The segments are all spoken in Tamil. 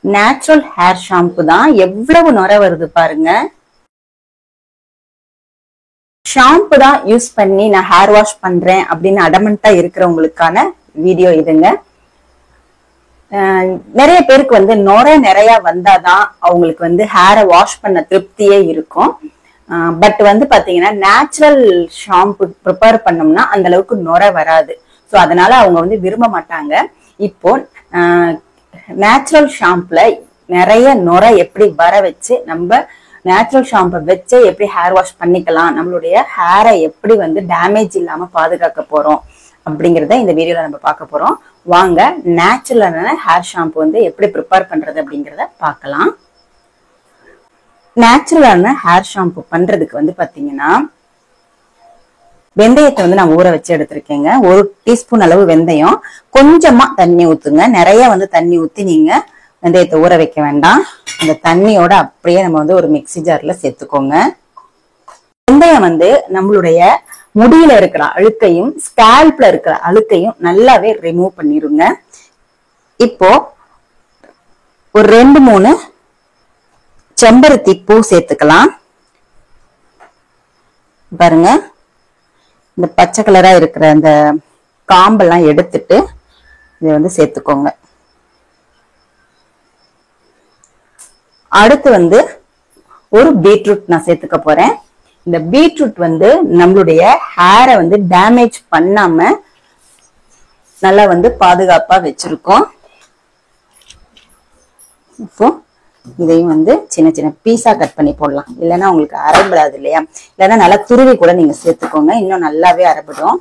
நேச்சுரல் ஹேர் ஷாம்பு தான். எவ்வளவு நுரை வருது பாருங்க. ஷாம்பு தான் யூஸ் பண்ணி நான் ஹேர் வாஷ் பண்றேன் அப்படின்னு அடமெண்டா இருக்கிறவங்களுக்கான வீடியோ இதுங்க. நிறைய பேருக்கு வந்து நுரை நிறைய வந்தாதான் அவங்களுக்கு வந்து ஹேரை வாஷ் பண்ண திருப்தியே இருக்கும். பட் வந்து பாத்தீங்கன்னா நேச்சுரல் ஷாம்பு ப்ரிப்பேர் பண்ணோம்னா அந்த அளவுக்கு நுரை வராது. ஸோ அதனால அவங்க வந்து விரும்ப மாட்டாங்க. இப்போ நேச்சுரல் ஷாம்புல நிறைய நுரை எப்படி வர வச்சு நம்ம நேச்சுரல் ஷாம்பை வச்சு எப்படி ஹேர் வாஷ் பண்ணிக்கலாம், நம்மளுடைய ஹேரை எப்படி வந்து டேமேஜ் இல்லாம பாதுகாக்க போறோம் அப்படிங்கறத இந்த வீடியோல நம்ம பார்க்க போறோம். வாங்க நேச்சுரலான ஹேர் ஷாம்பு வந்து எப்படி ப்ரிப்பேர் பண்றது அப்படிங்கறத பார்க்கலாம். நேச்சுரலான ஹேர் ஷாம்பு பண்றதுக்கு வந்து பாத்தீங்கன்னா வெந்தயத்தை வந்து நான் ஊற வச்சு எடுத்திருக்கேங்க. 1 டீஸ்பூன் அளவு வெந்தயம், கொஞ்சமா தண்ணி ஊத்துங்க. நிறைய வந்து தண்ணி ஊத்தி நீங்க வெந்தயத்தை ஊற வைக்க வேண்டாம். அந்த தண்ணியோட அப்படியே நம்ம வந்து ஒரு மிக்ஸி ஜார்ல சேர்த்துக்கோங்க. வெந்தயம் வந்து நம்மளுடைய முடியில இருக்கிற அழுக்கையும் ஸ்கேல்ப்ல இருக்கிற அழுக்கையும் நல்லாவே ரிமூவ் பண்ணிருங்க. இப்போ ஒரு 2-3 செம்பருத்தி பூ சேர்த்துக்கலாம். பாருங்க, இந்த பச்சை கலரா இருக்கிற அந்த காம்பெல்லாம் எடுத்துட்டு இதை வந்து சேர்த்துக்கோங்க. அடுத்து வந்து ஒரு பீட்ரூட் நான் சேர்த்துக்க போறேன். இந்த பீட்ரூட் வந்து நம்மளுடைய ஹேரை வந்து டேமேஜ் பண்ணாம நல்லா வந்து பாதுகாப்பா வச்சிருக்கோம். இப்போ இதையும் வந்து சின்ன சின்ன பீஸா கட் பண்ணி போடலாம். இல்லைன்னா உங்களுக்கு அரைபடாது இல்லையா? இல்லைன்னா நல்லா துருவி கூட நீங்க சேர்த்துக்கோங்க, இன்னும் நல்லாவே அரைபடும்.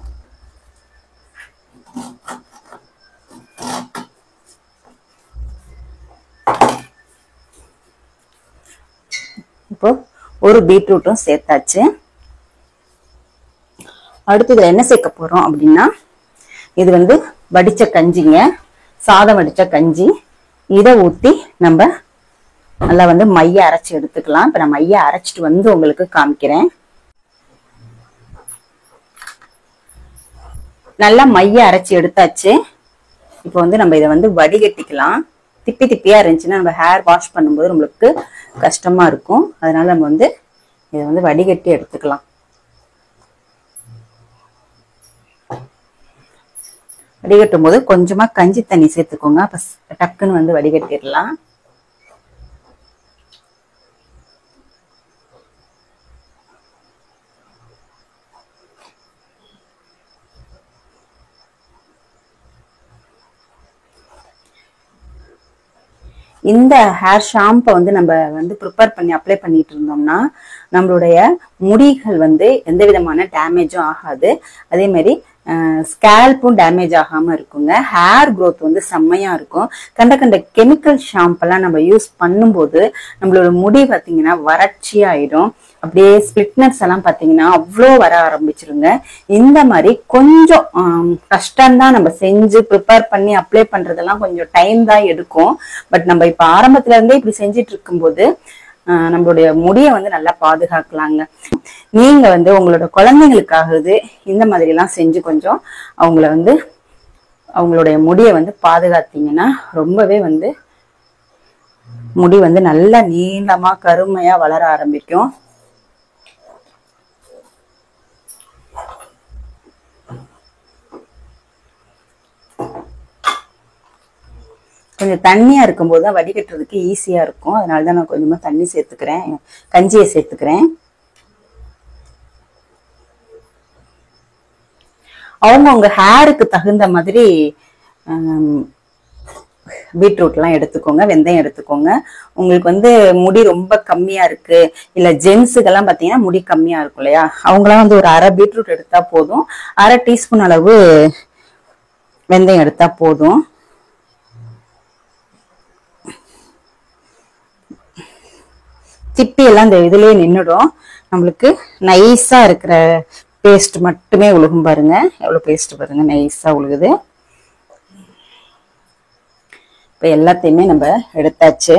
இப்போ ஒரு பீட்ரூட்டும் சேர்த்தாச்சு. அடுத்து இதுல என்ன சேர்க்க போறோம் அப்படின்னா, இது வந்து வடிச்ச கஞ்சிங்க, சாதம் வடிச்ச கஞ்சி. இதை ஊத்தி நம்ம நல்லா வந்து மைய அரைச்சு எடுத்துக்கலாம். இப்ப நான் மைய அரைச்சிட்டு வந்து உங்களுக்கு காமிக்கிறேன். நல்லா மைய அரைச்சி எடுத்தாச்சு. இப்போ வந்து நம்ம இதை வந்து வடிகட்டிக்கலாம். திப்பி திப்பியா இருந்துச்சுன்னா நம்ம ஹேர் வாஷ் பண்ணும்போது நம்மளுக்கு கஷ்டமா இருக்கும். அதனால நம்ம வந்து இதை வந்து வடிகட்டி எடுத்துக்கலாம். வடிகட்டும் போது கொஞ்சமா கஞ்சி தண்ணி சேர்த்துக்கோங்க. அப்ப டக்குன்னு வந்து வடிகட்டிடலாம். இந்த ஹேர் ஷாம்பை வந்து நம்ம வந்து ப்ரிப்பேர் பண்ணி அப்ளை பண்ணிட்டு இருந்தோம்னா நம்மளுடைய முடிகள் வந்து எந்த விதமான டேமேஜும் ஆகாது. அதே மாதிரி ஸ்கேல்ப்பும் டேமேஜ் ஆகாம இருக்குங்க. ஹேர் க்ரோத் வந்து செம்மையா இருக்கும். கண்ட கெமிக்கல் ஷாம்பெல்லாம் நம்ம யூஸ் பண்ணும்போது நம்மளோட முடி பாத்தீங்கன்னா வறட்சியாயிடும். அப்படியே ஸ்பிளிட்னஸ் எல்லாம் பாத்தீங்கன்னா அவ்வளோ வர ஆரம்பிச்சிருங்க. இந்த மாதிரி கொஞ்சம் கஷ்டம்தான், நம்ம செஞ்சு ப்ரிப்பேர் பண்ணி அப்ளை பண்றதெல்லாம் கொஞ்சம் டைம் தான் எடுக்கும். பட் நம்ம இப்ப ஆரம்பத்துல இருந்தே இப்படி செஞ்சிட்டு இருக்கும்போது நம்மளுடைய முடியை வந்து நல்லா பாதுகாக்கலாங்க. நீங்க வந்து உங்களோட குழந்தைங்களுக்காகவது இந்த மாதிரி எல்லாம் செஞ்சு கொஞ்சம் அவங்கள வந்து அவங்களுடைய முடியை வந்து பாதுகாத்தீங்கன்னா ரொம்பவே வந்து முடி வந்து நல்லா நீளமா கருமையா வளர ஆரம்பிக்கும். கொஞ்சம் தண்ணியா இருக்கும்போது தான் வடிகட்டுறதுக்கு ஈஸியா இருக்கும். அதனாலதான் நான் கொஞ்சமா தண்ணி சேர்த்துக்கிறேன், கஞ்சியை சேர்த்துக்கிறேன். அவங்க ஹேருக்கு தகுந்த மாதிரி பீட்ரூட் எல்லாம் எடுத்துக்கோங்க, வெந்தயம் எடுத்துக்கோங்க. உங்களுக்கு வந்து முடி ரொம்ப கம்மியா இருக்கு, இல்ல ஜென்ஸுக்கெல்லாம் பாத்தீங்கன்னா முடி கம்மியா இருக்கும் இல்லையா, அவங்களாம் வந்து ஒரு அரை பீட்ரூட் எடுத்தா போதும், அரை டீஸ்பூன் அளவு வெந்தயம் எடுத்தா போதும். திப்பி எல்லாம் இந்த இதுலயே நின்னுடும். நம்மளுக்கு நைஸா இருக்கிற பேஸ்ட் மட்டுமே உழுகும். பாருங்க எவ்வளவு பேஸ்ட் பாருங்க, நைஸா உழுகுது. இப்ப எல்லாத்தையுமே நம்ம எடுத்தாச்சு.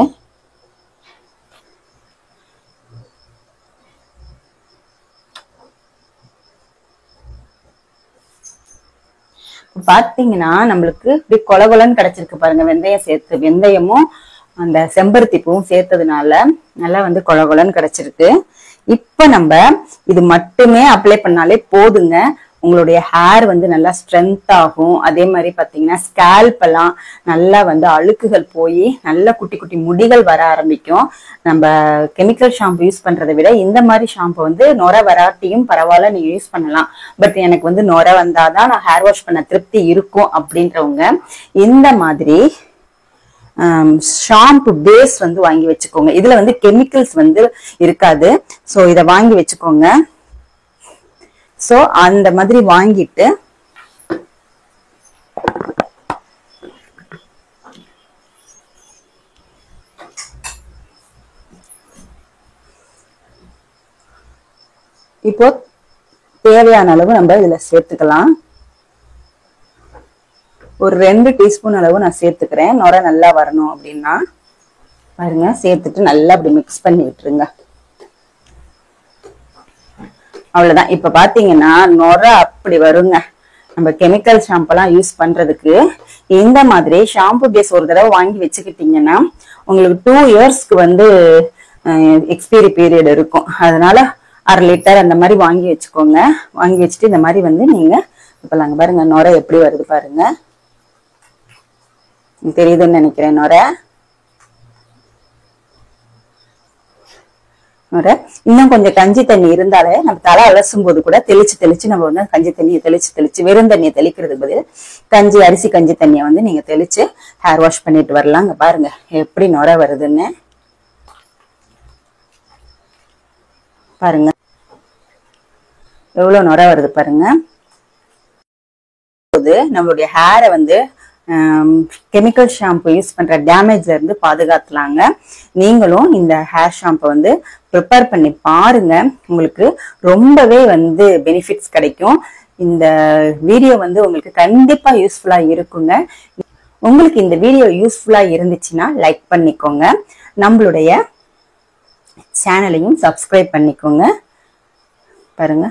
பாத்தீங்கன்னா நம்மளுக்கு இப்படி கொலகொலன்னு கிடைச்சிருக்கு பாருங்க. வெந்தயம் சேர்த்து, வெந்தயமும் அந்த செம்பருத்தி பூவும் சேர்த்ததுனால நல்லா வந்து கொழகொழன்னு கிடைச்சிருக்கு. இப்ப நம்ம இது மட்டுமே அப்ளை பண்ணாலே போதுங்க. உங்களுடைய ஹேர் வந்து நல்லா ஸ்ட்ரென்த் ஆகும். அதே மாதிரி பாத்தீங்கன்னா ஸ்கேல்ப் எல்லாம் நல்லா வந்து அழுக்குகள் போய் நல்ல குட்டி குட்டி முடிகள் வர ஆரம்பிக்கும். நம்ம கெமிக்கல் ஷாம்பு யூஸ் பண்றதை விட இந்த மாதிரி ஷாம்பு வந்து நுரை வராட்டியும் பரவாயில்ல, நீங்க யூஸ் பண்ணலாம். பட் எனக்கு வந்து நுரை வந்தாதான் நான் ஹேர் வாஷ் பண்ண திருப்தி இருக்கும் அப்படின்றவங்க இந்த மாதிரி ஷாம்பு பேஸ் வந்து வாங்கி வச்சுக்கோங்க. இதுல வந்து கெமிக்கல்ஸ் வந்து இருக்காது. சோ இத வாங்கி வச்சுக்கோங்க. சோ அந்த மாதிரி வாங்கிட்டு இப்போ தேவையான அளவு நம்ம இதுல சேர்த்துக்கலாம். ஒரு 2 டீஸ்பூன் அளவு நான் சேர்த்துக்கிறேன். நுரை நல்லா வரணும் அப்படின்னா பாருங்க. சேர்த்துட்டு நல்லா அப்படி மிக்ஸ் பண்ணி விட்டுருங்க. அவ்வளவுதான். இப்ப பாத்தீங்கன்னா நுரை அப்படி வருங்க. நம்ம கெமிக்கல் ஷாம்பெல்லாம் யூஸ் பண்றதுக்கு இந்த மாதிரி ஷாம்பு பேஸ் ஒரு தடவை வாங்கி வச்சுக்கிட்டீங்கன்னா உங்களுக்கு 2 இயர்ஸ்க்கு வந்து எக்ஸ்பைரி பீரியட் இருக்கும். அதனால 1/2 லிட்டர் அந்த மாதிரி வாங்கி வச்சுக்கோங்க. வாங்கி வச்சுட்டு இந்த மாதிரி வந்து நீங்க இப்ப நாங்க பாருங்க நுரை எப்படி வருது பாருங்க. தெரியுதுன்னு நினைக்கிறேன். நுரை இன்னும் கொஞ்சம் கஞ்சி தண்ணி இருந்தாலே நம்ம தலை அலசும் போது கூட தெளிச்சு நம்ம வந்து கஞ்சி தண்ணியை தெளிச்சு வெறும் தண்ணியை தெளிக்கிறதுக்கு பதில் அரிசி கஞ்சி தண்ணியை வந்து நீங்க தெளிச்சு ஹேர் வாஷ் பண்ணிட்டு வரலாம். இங்க பாருங்க எப்படி நுரை வருதுன்னு பாருங்க. எவ்வளவு நுரை வருது பாருங்க. நம்மளுடைய ஹேரை வந்து கெமிக்கல் ஷாம்பு யூஸ் பண்ற டேமேஜ்ல இருந்து பாதுகாத்துலாங்க. நீங்களும் இந்த ஹேர் ஷாம்பு வந்து ப்ரிப்பேர் பண்ணி பாருங்க. உங்களுக்கு ரொம்பவே வந்து பெனிஃபிட்ஸ் கிடைக்கும். இந்த வீடியோ வந்து உங்களுக்கு கண்டிப்பா யூஸ்ஃபுல்லா இருக்குங்க. உங்களுக்கு இந்த வீடியோ யூஸ்ஃபுல்லா இருந்துச்சுன்னா லைக் பண்ணிக்கோங்க. நம்மளுடைய சேனலையும் சப்ஸ்கிரைப் பண்ணிக்கோங்க. பாருங்க.